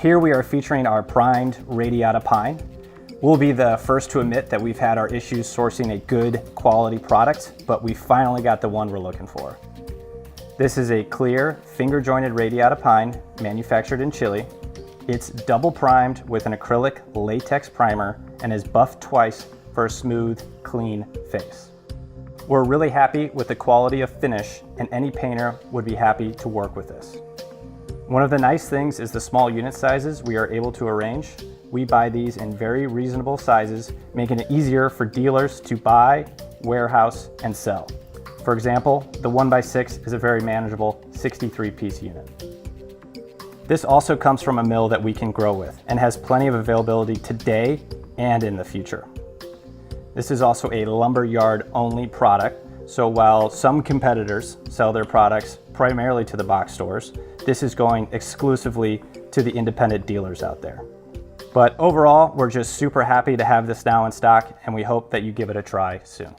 Here we are featuring our primed Radiata Pine. We'll be the first to admit that we've had our issues sourcing a good quality product, but we finally got the one we're looking for. This is a clear, finger-jointed Radiata Pine manufactured in Chile. It's double primed with an acrylic latex primer and is buffed twice for a smooth, clean face. We're really happy with the quality of finish, and any painter would be happy to work with this. One of the nice things is the small unit sizes we are able to arrange. We buy these in very reasonable sizes, making it easier for dealers to buy, warehouse, and sell. For example, the 1x6 is a very manageable 63-piece unit. This also comes from a mill that we can grow with and has plenty of availability today and in the future. This is also a lumber yard only product, so while some competitors sell their products primarily to the box stores, this is going exclusively to the independent dealers out there. But overall, we're just super happy to have this now in stock, and we hope that you give it a try soon.